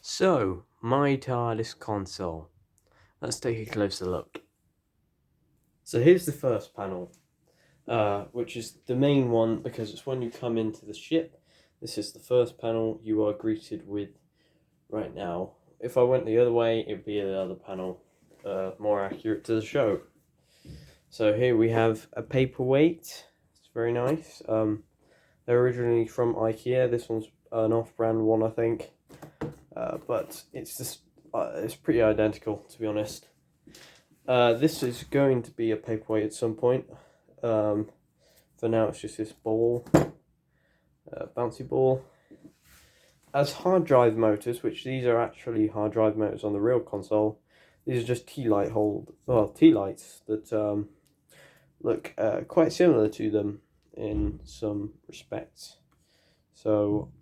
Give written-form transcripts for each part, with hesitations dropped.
So, my TARDIS console. Let's take a closer look. So here's the first panel, which is the main one because it's when you come into the ship. This is the first panel you are greeted with right now. If I went the other way, it'd be the other panel, more accurate to the show. So here we have a paperweight. It's very nice. They're originally from IKEA. This one's an off-brand one, I think. But it's just it's pretty identical, to be honest. This is going to be a paperweight at some point. For now, it's just this ball, bouncy ball. As hard drive motors, which these are actually hard drive motors on the real console. These are just tea lights that look quite similar to them in some respects. So,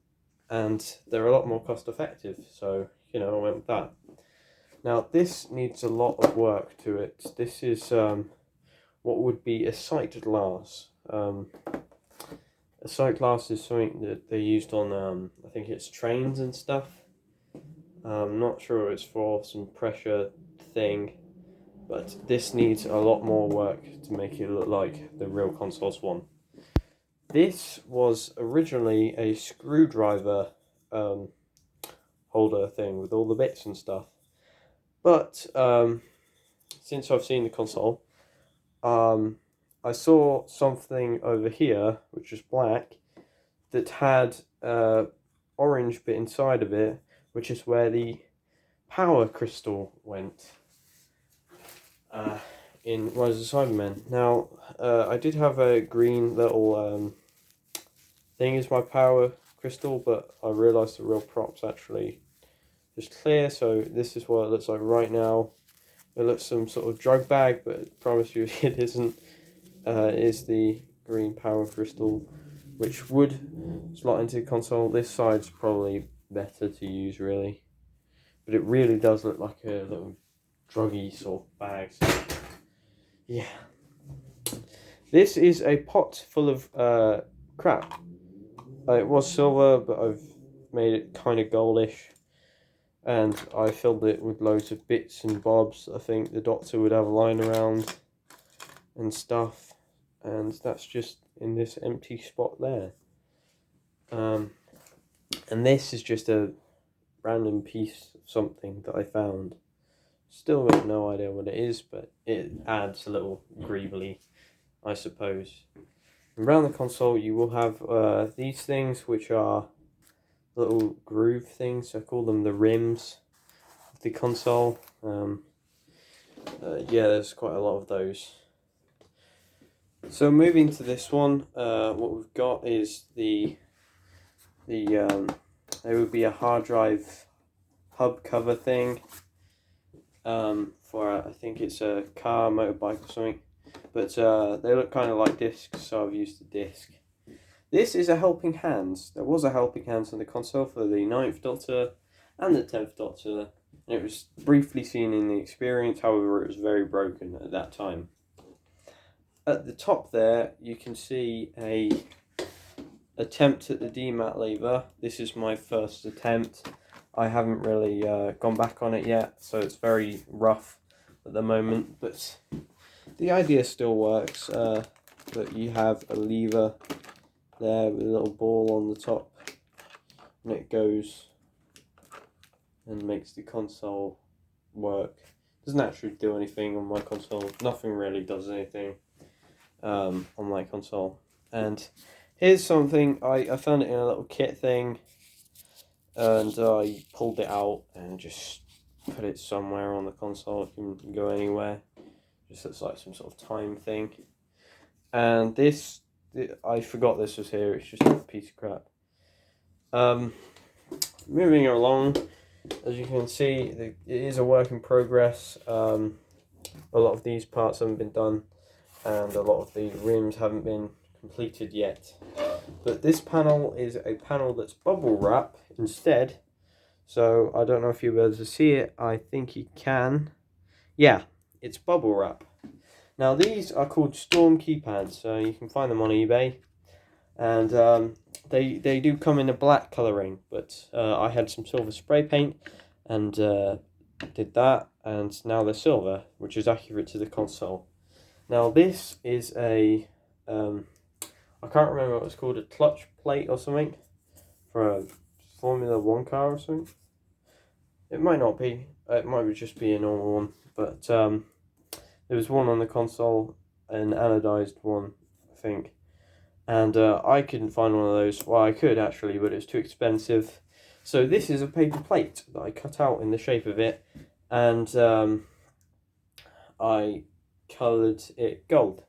and they're a lot more cost effective. So, I went with that. Now, this needs a lot of work to it. This is what would be a sight glass. A sight glass is something that they used on, I think it's trains and stuff. I'm not sure it's for some pressure thing, but this needs a lot more work to make it look like the real console's one. This was originally a screwdriver holder thing with all the bits and stuff. But since I've seen the console, I saw something over here, which was black, that had orange bit inside of it, which is where the power crystal went in Rise of the Cybermen. Now, I did have a green little thing as my power crystal, but I realised the real prop's actually just clear, so this is what it looks like right now. It looks some sort of drug bag, but I promise you it isn't. It is the green power crystal, which would slot into the console. This side's probably better to use, really. But it really does look like a little druggy sort of bag. So, yeah. This is a pot full of crap. It was silver, but I've made it kind of goldish. And I filled it with loads of bits and bobs. I think the Doctor would have lying around and stuff. And that's just in this empty spot there. And this is just a random piece of something that I found. Still got no idea what it is, but it adds a little Greeblies, I suppose. Around the console you will have these things, which are little groove things. I call them the rims of the console. Yeah, there's quite a lot of those. So moving to this one, what we've got is there would be a hard drive hub cover thing for I think it's a car, motorbike or something, but they look kind of like discs, so I've used the disc. This is a helping hands. There was a helping hands on the console for the 9th Doctor and the 10th Doctor, and it was briefly seen in the experience, however it was very broken at that time. At the top there you can see a attempt at the demat lever. This is my first attempt. I haven't really gone back on it yet, so it's very rough at the moment, but the idea still works. That you have a lever there with a little ball on the top, and it goes and makes the console work. Doesn't actually do anything on my console. Nothing really does anything on my console. And here's something, I found it in a little kit thing, and I pulled it out and just put it somewhere on the console. It can go anywhere. Just looks like some sort of time thing. And this, I forgot this was here. It's just a piece of crap. Moving along, as you can see, it is a work in progress. A lot of these parts haven't been done, and a lot of the rims haven't been completed yet. But this panel is a panel that's bubble wrap instead. So I don't know if you'll be able to see it. I think you can. Yeah, it's bubble wrap. Now these are called Storm keypads, so you can find them on eBay. and they do come in a black colouring, but I had some silver spray paint and did that, and now they're silver, which is accurate to the console. Now this is a I can't remember what it's called, a clutch plate or something for a Formula 1 car or something. It might not be, it might just be a normal one, but there was one on the console, an anodized one, I think, and I couldn't find one of those. Well, I could actually, but it was too expensive. So this is a paper plate that I cut out in the shape of it, and I coloured it gold.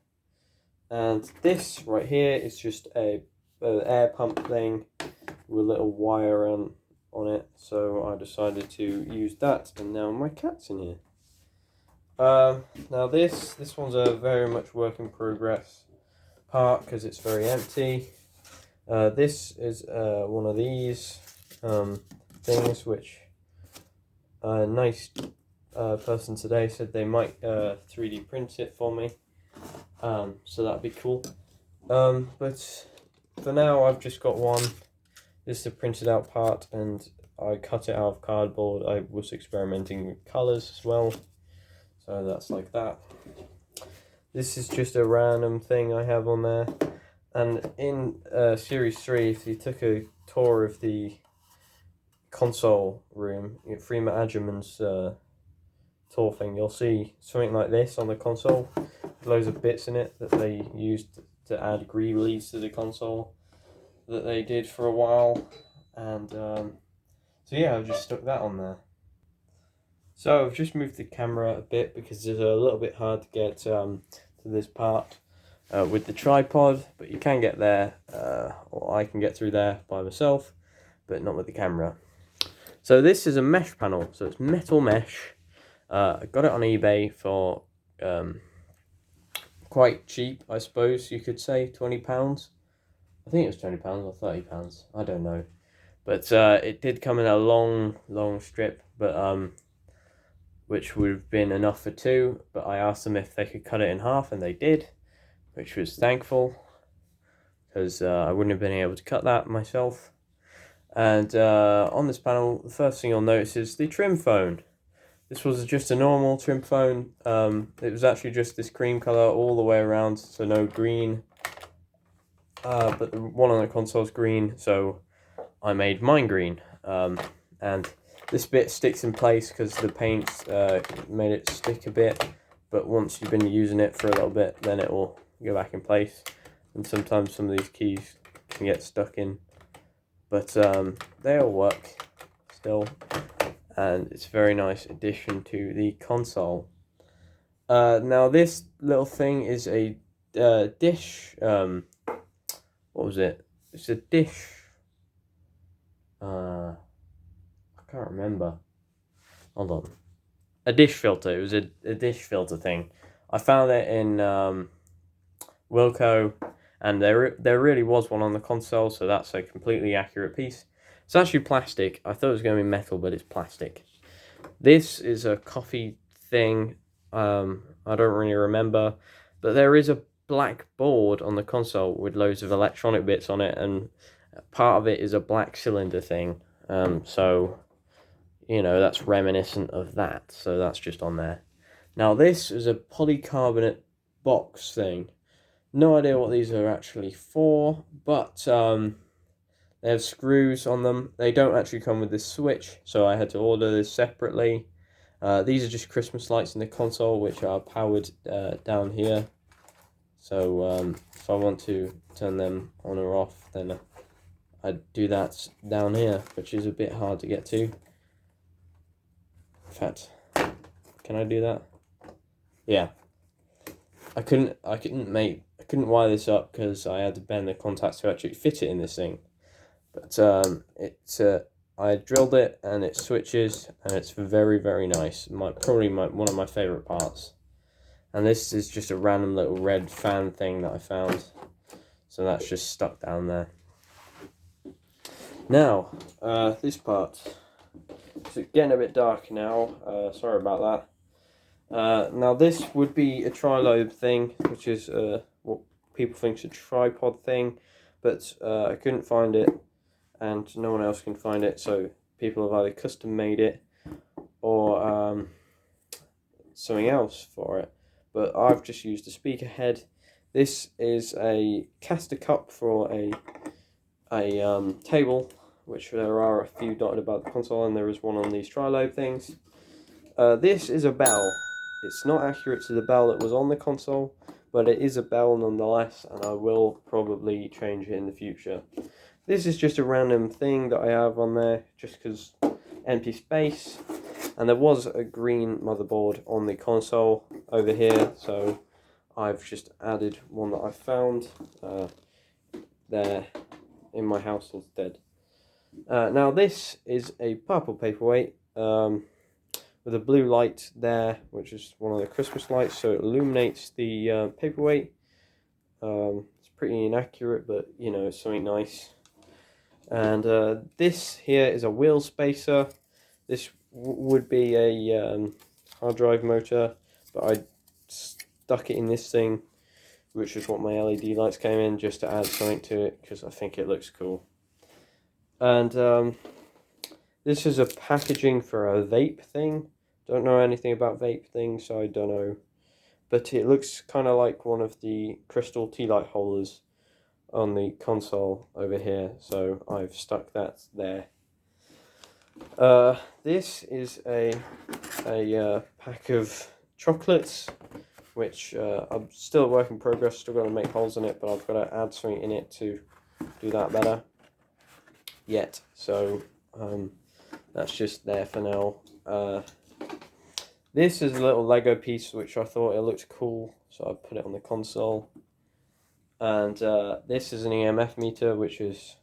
And this right here is just a air pump thing with a little wire on it. So I decided to use that, and now my cat's in here. Now this one's a very much work in progress part because it's very empty. This is one of these things which a nice person today said they might 3D print it for me. So that'd be cool. But for now I've just got one. This is a printed out part, and I cut it out of cardboard. I was experimenting with colours as well. So that's like that. This is just a random thing I have on there. And in Series 3, if you took a tour of the console room, Freema Agyeman's tour thing, you'll see something like this on the console. Loads of bits in it that they used to add Greeblies to the console that they did for a while. And so yeah, I've just stuck that on there. So I've just moved the camera a bit because it's a little bit hard to get to this part with the tripod, but you can get there, or I can get through there by myself, but not with the camera. So this is a mesh panel, so it's metal mesh. I got it on eBay for quite cheap, I suppose you could say, £20. I think it was £20 or £30, I don't know. But it did come in a long strip, but which would have been enough for two, but I asked them if they could cut it in half, and they did, which was thankful, because I wouldn't have been able to cut that myself. And on this panel, the first thing you'll notice is the trim phone. This was just a normal trim phone. It was actually just this cream colour all the way around, so no green. But the one on the console is green, so I made mine green. And this bit sticks in place because the paint made it stick a bit. But once you've been using it for a little bit, then it will go back in place. And sometimes some of these keys can get stuck in. But they all work still. And it's a very nice addition to the console. Now this little thing is a dish. What was it? It's a dish. I can't remember. Hold on. A dish filter. It was a dish filter thing. I found it in Wilco, and there really was one on the console, so that's a completely accurate piece. It's actually plastic. I thought it was going to be metal, but it's plastic. This is a coffee thing. I don't really remember, but there is a black board on the console with loads of electronic bits on it, and part of it is a black cylinder thing. So, you know, that's reminiscent of that. So that's just on there. Now this is a polycarbonate box thing. No idea what these are actually for, but they have screws on them. They don't actually come with this switch, so I had to order this separately. These are just Christmas lights in the console, which are powered down here. So if I want to turn them on or off, then I'd do that down here, which is a bit hard to get to. In fact, can I do that? Yeah. I couldn't wire this up because I had to bend the contacts to actually fit it in this thing. But I drilled it, and it switches, and it's very, very nice. Probably one of my favourite parts. And this is just a random little red fan thing that I found. So that's just stuck down there. Now, this part. It's getting a bit dark now. Sorry about that. Now this would be a trilobe thing, which is what people think is a tripod thing. but I couldn't find it, and no one else can find it, so people have either custom made it or something else for it. But I've just used a speaker head. This is a caster cup for a table, which there are a few dotted about the console, and there is one on these tri-lobe things. This is a bell. It's not accurate to the bell that was on the console, but it is a bell nonetheless, and I will probably change it in the future. This is just a random thing that I have on there, just because empty space. And there was a green motherboard on the console over here, so I've just added one that I found there in my house instead. Now this is a purple paperweight with a blue light there, which is one of the Christmas lights, so it illuminates the paperweight. It's pretty inaccurate, but you know, it's something nice. And this here is a wheel spacer. This would be a hard drive motor, but I stuck it in this thing, which is what my LED lights came in, just to add something to it, because I think it looks cool. And this is a packaging for a vape thing. Don't know anything about vape things, so I don't know. But it looks kind of like one of the crystal tea light holders on the console over here, so I've stuck that there. This is a pack of chocolates, which I'm still a work in progress, still got to make holes in it, but I've got to add something in it to do that better yet, so that's just there for now. This is a little Lego piece which I thought it looked cool, so I put it on the console. And this is an EMF meter, which is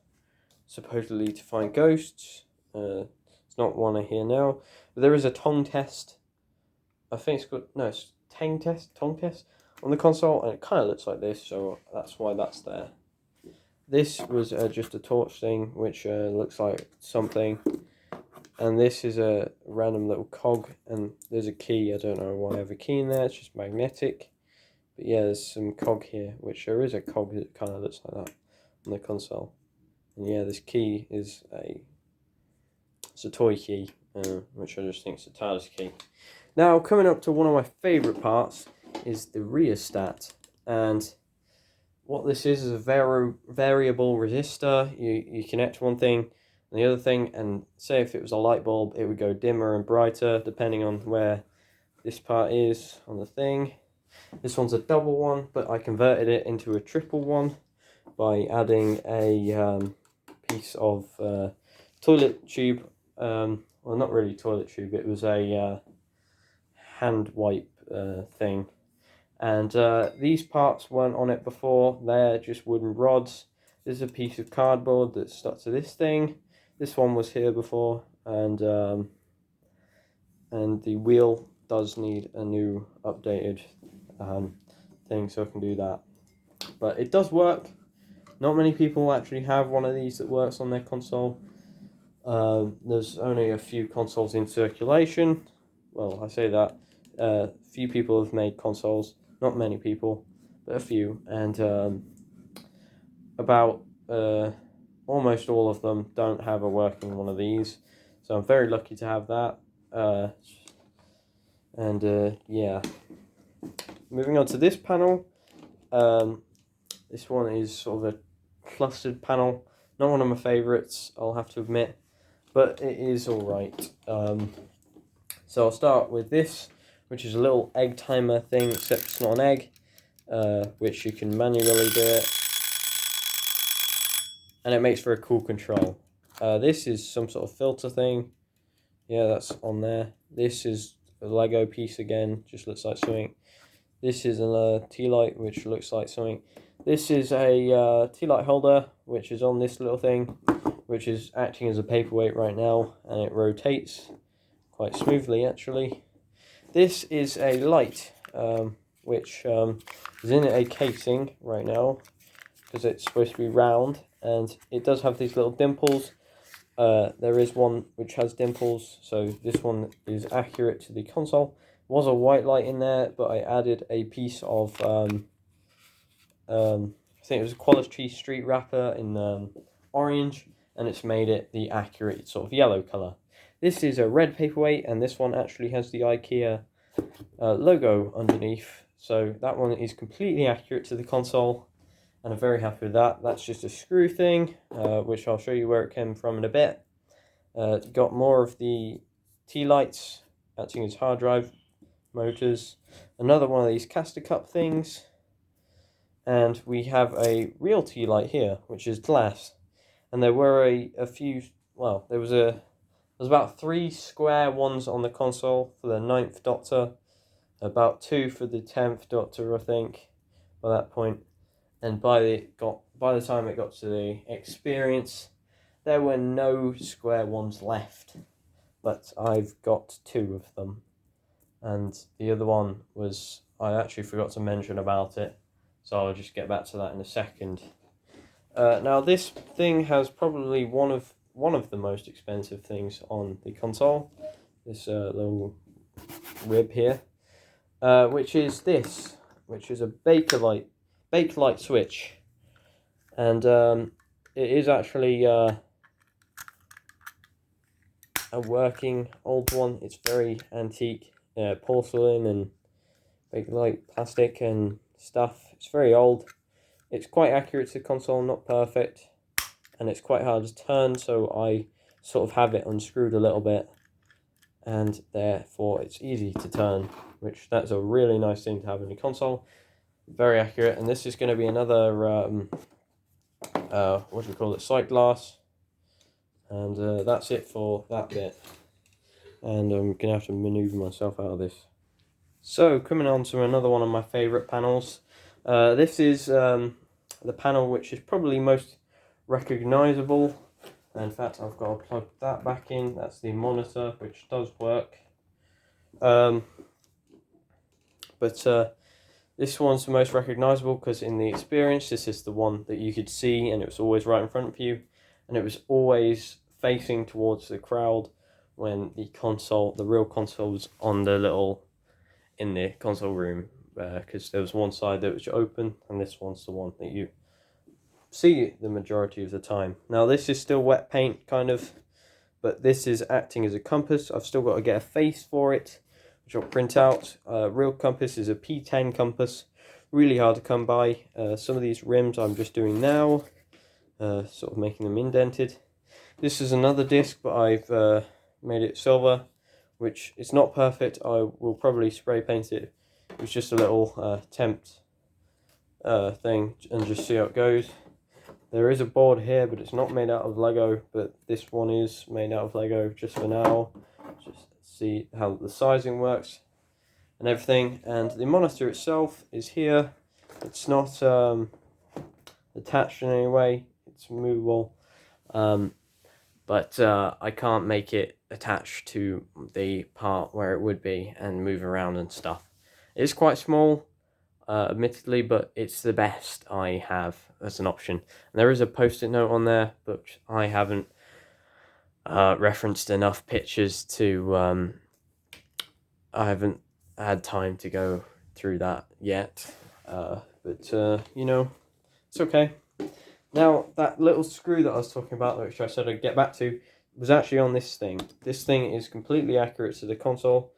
supposedly to find ghosts. It's not one I hear now, but there is a tongue test. I think it's called, no, it's tongue test on the console, and it kind of looks like this, so that's why that's there. This was just a torch thing, which looks like something. And this is a random little cog, and there's a key. I don't know why I have a key in there, it's just magnetic. But yeah, there's some cog here, which there is a cog that kind of looks like that on the console. And yeah, this key is it's a toy key, which I just think is a TARDIS key. Now, coming up to one of my favourite parts is the rheostat. And what this is a variable resistor. You connect one thing and the other thing, and say if it was a light bulb, it would go dimmer and brighter depending on where this part is on the thing. This one's a double one, but I converted it into a triple one by adding a piece of toilet tube. Well, not really toilet tube, it was a hand wipe thing. And these parts weren't on it before, they're just wooden rods. This is a piece of cardboard that's stuck to this thing. This one was here before, and the wheel does need a new updated thing, so I can do that. But it does work. Not many people actually have one of these that works on their console. There's only a few consoles in circulation. Well, I say that. Few people have made consoles. Not many people, but a few. And about almost all of them don't have a working one of these. So I'm very lucky to have that. Yeah. Moving on to this panel. This one is sort of a clustered panel. Not one of my favourites, I'll have to admit, but it is alright. So I'll start with this, which is a little egg timer thing, except it's not an egg, which you can manually do it. And it makes for a cool control. This is some sort of filter thing. Yeah, that's on there. This is a Lego piece again, just looks like something. This is a tea light, which looks like something. This is a tea light holder, which is on this little thing, which is acting as a paperweight right now, and it rotates quite smoothly, actually. This is a light, which is in a casing right now, because it's supposed to be round, and it does have these little dimples. There is one which has dimples, so this one is accurate to the console. There was a white light in there, but I added a piece of I think it was a Quality Street wrapper in orange, and it's made it the Accurate sort of yellow colour. This is a red paperweight, and this one actually has the IKEA logo underneath, so that one is completely accurate to the console, and I'm very happy with that. That's just a screw thing, which I'll show you where it came from in a bit. It's got more of the T-lights acting as hard drive motors, another one of these caster cup things, and we have a real T-light here, which is glass. And there were a few, well, there was about 3 square ones on the console for the 9th Doctor, about 2 for the 10th Doctor, I think, by that point. And by the time it got to the Experience, there were no square ones left, but I've got 2 of them. And the other one was, I actually forgot to mention about it, so I'll just get back to that in a second. Now this thing has probably one of the most expensive things on the console. This little rib here, which is this, which is a Bakelite switch, and it is actually a working old one. It's very antique, porcelain and Bakelite plastic and stuff. It's very old. It's quite accurate to the console, not perfect, and it's quite hard to turn, so I sort of have it unscrewed a little bit, and therefore it's easy to turn, which that's a really nice thing to have in the console. Very accurate. And this is going to be another what do we call it, sight glass, and that's it for that bit, and I'm gonna have to maneuver myself out of this. So coming on to another one of my favorite panels. This is the panel which is probably most recognizable. In fact, I've got to plug that back in. That's the monitor, which does work. But this one's the most recognizable because in the Experience, this is the one that you could see, and it was always right in front of you, and it was always facing towards the crowd when the real console was on in the console room, because there was one side that was open, and this one's the one that you see the majority of the time. Now this is still wet paint, kind of, but this is acting as a compass. I've still got to get a face for it, which I'll print out. Real compass is a P10 compass, really hard to come by. Some of these rims I'm just doing now, sort of making them indented. This is another disc, but I've made it silver, which is not perfect. I will probably spray paint it. It was just a little tempt thing, and just see how it goes. There is a board here, but it's not made out of Lego, but this one is made out of Lego just for now. Just see how the sizing works and everything. And the monitor itself is here. It's not attached in any way. It's movable, but I can't make it attached to the part where it would be and move around and stuff. It's quite small, admittedly, but it's the best I have as an option. And there is a post-it note on there, but I haven't referenced enough pictures to I haven't had time to go through that yet, but you know, it's okay. Now that little screw that I was talking about, which I said I'd get back to, was actually on this thing. This thing is completely accurate to the console.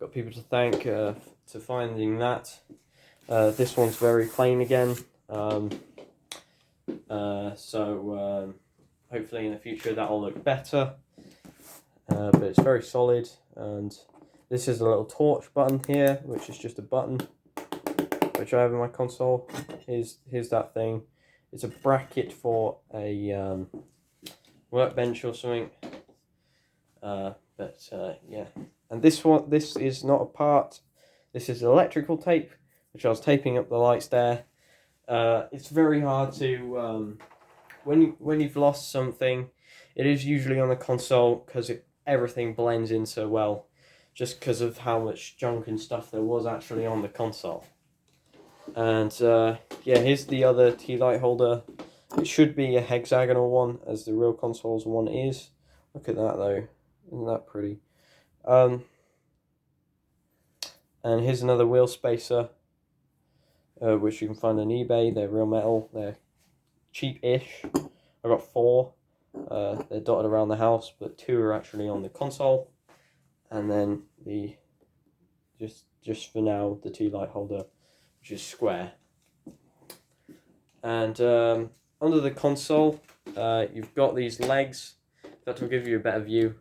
Got people to thank to finding that. This one's very plain again, so hopefully in the future that'll look better, but it's very solid. And this is a little torch button here, which is just a button which I have in my console. Here's that thing. It's a bracket for a workbench or something, yeah. And this is not a part. This is electrical tape, which I was taping up the lights there. It's very hard to when you've lost something. It is usually on the console because everything blends in so well, just because of how much junk and stuff there was actually on the console. And yeah, here's the other T-light holder. It should be a hexagonal one, as the real console's one is. Look at that though, isn't that pretty? And here's another wheel spacer. which you can find on eBay. They're real metal. They're cheap-ish. I got 4. They're dotted around the house, but 2 are actually on the console. And then the just for now, the tea light holder, which is square. And under the console, you've got these legs. That will give you a better view.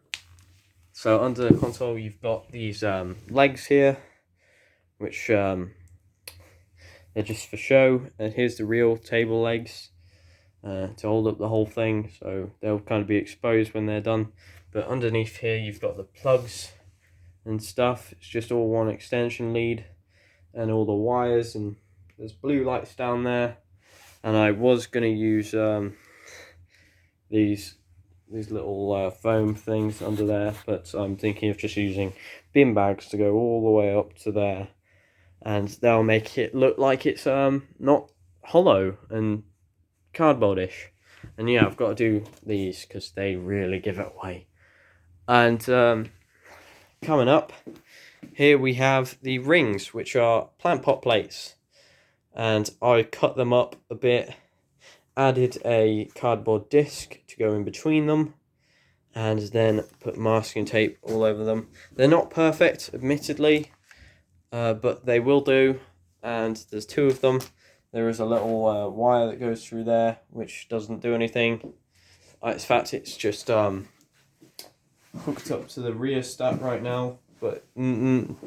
So under the console, you've got these legs here, which they're just for show. And here's the real table legs to hold up the whole thing. So they'll kind of be exposed when they're done. But underneath here, you've got the plugs and stuff. It's just all one extension lead and all the wires, and there's blue lights down there. And I was going to use these little foam things under there, but I'm thinking of just using bin bags to go all the way up to there, and they'll make it look like it's not hollow and cardboardish. And yeah, I've got to do these because they really give it away. And coming up here we have the rings, which are plant pot plates, and I cut them up a bit, added a cardboard disc to go in between them, and then put masking tape all over them. They're not perfect, admittedly, but they will do. And there's 2 of them. There is a little wire that goes through there, which doesn't do anything. In fact, it's just hooked up to the rheostat right now, but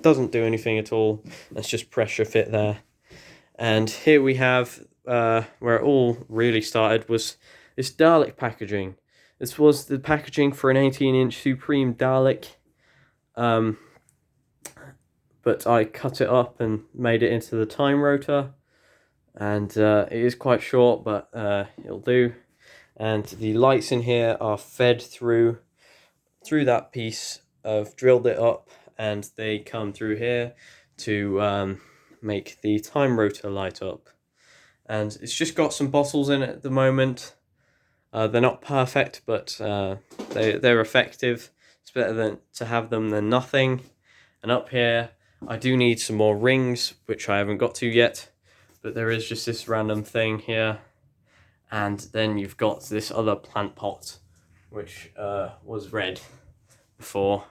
doesn't do anything at all. That's just pressure fit there. And here we have where it all really started was this Dalek packaging. This was the packaging for an 18-inch Supreme Dalek, but I cut it up and made it into the time rotor, and it is quite short, but it'll do. And the lights in here are fed through that piece. I've drilled it up, and they come through here to make the time rotor light up. And it's just got some bottles in it at the moment. They're not perfect, but they're effective. It's better to have them than nothing. And up here, I do need some more rings, which I haven't got to yet. But there is just this random thing here. And then you've got this other plant pot, which was red before.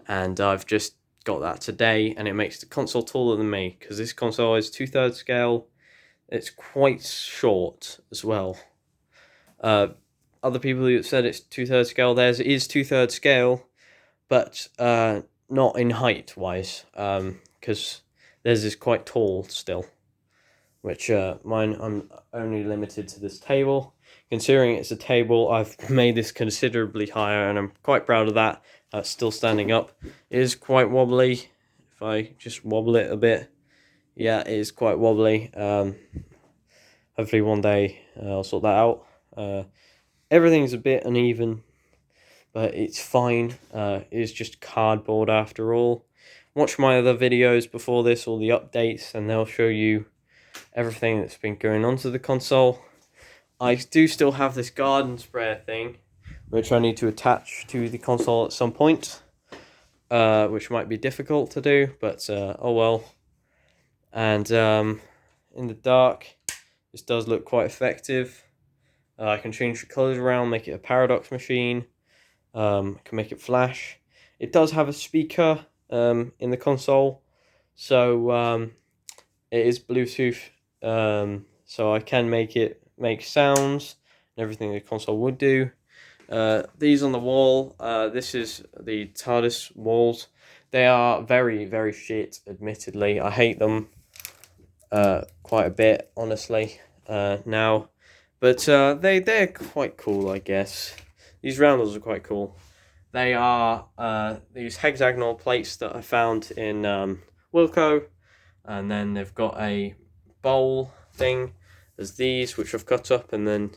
And I've just got that today, and it makes the console taller than me, because this console is 2/3 scale. It's quite short as well. Other people who said it's 2/3 scale, theirs is 2/3 scale, but not in height wise, because theirs is quite tall still, which mine, I'm only limited to this table. Considering it's a table, I've made this considerably higher, and I'm quite proud of that. It's still standing up. It is quite wobbly. If I just wobble it a bit, yeah, it is quite wobbly. Hopefully one day I'll sort that out. Everything's a bit uneven, but it's fine. It's just cardboard after all. Watch my other videos before this, all the updates, and they'll show you everything that's been going on to the console. I do still have this garden sprayer thing, which I need to attach to the console at some point, which might be difficult to do, but oh well. And in the dark, this does look quite effective. I can change the colours around, make it a paradox machine. I can make it flash. It does have a speaker in the console, so it is Bluetooth, so I can make sounds and everything the console would do. These on the wall, this is the TARDIS walls. They are very, very shit, admittedly. I hate them quite a bit, honestly, now. But they're quite cool, I guess. These roundels are quite cool. They are these hexagonal plates that I found in Wilco. And then they've got a bowl thing. There's these, which I've cut up, and then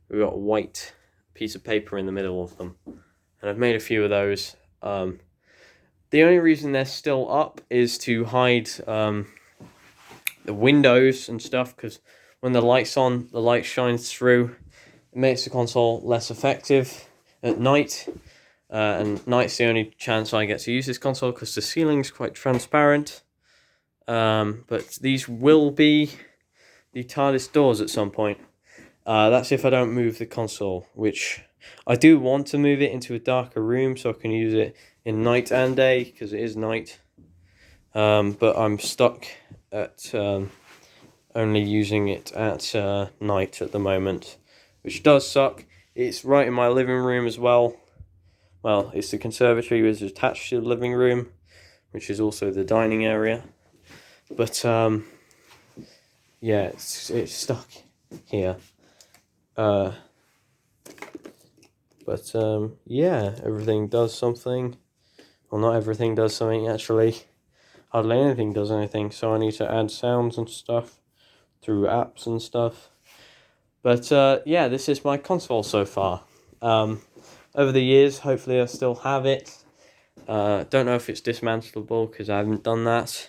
we've got a white piece of paper in the middle of them. And I've made a few of those. The only reason they're still up is to hide the windows and stuff, because when the light's on, the light shines through. It makes the console less effective at night. And night's the only chance I get to use this console, because the ceiling's quite transparent. But these will be the TARDIS doors at some point. That's if I don't move the console, which I do want to move it into a darker room so I can use it in night and day, because it is night. But I'm stuck at only using it at night at the moment, which does suck. It's right in my living room as well. Well, it's the conservatory which is attached to the living room, which is also the dining area. But yeah, it's stuck here. Yeah, everything does something. Well, not everything does something, actually. Hardly anything does anything, so I need to add sounds and stuff through apps and stuff. But yeah, this is my console so far. Over the years, hopefully I still have it. Don't know if it's dismantleable because I haven't done that.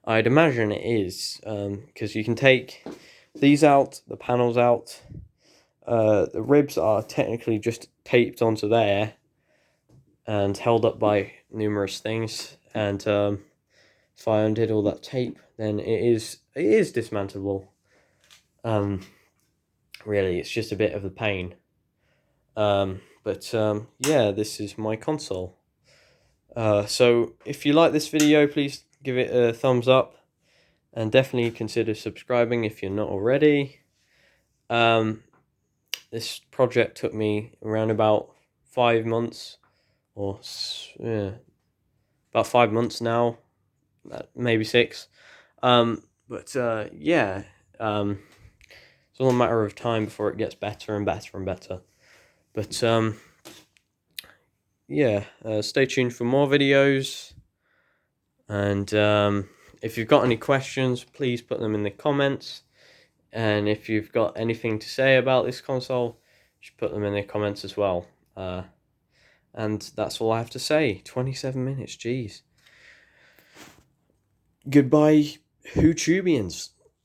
I'd imagine it is, because you can take these out, the panels out. The ribs are technically just taped onto there and held up by numerous things. And if I undid all that tape, then it is dismantleable. Really, it's just a bit of a pain. Yeah, this is my console. So if you like this video, please give it a thumbs up, and definitely consider subscribing if you're not already. This project took me around about 5 months, or yeah, about 5 months now, maybe 6. Yeah, it's all a matter of time before it gets better and better and better. But yeah, stay tuned for more videos, and if you've got any questions, please put them in the comments, and if you've got anything to say about this console, you should put them in the comments as well. And that's all I have to say. 27 minutes, jeez. Goodbye, Hootubians.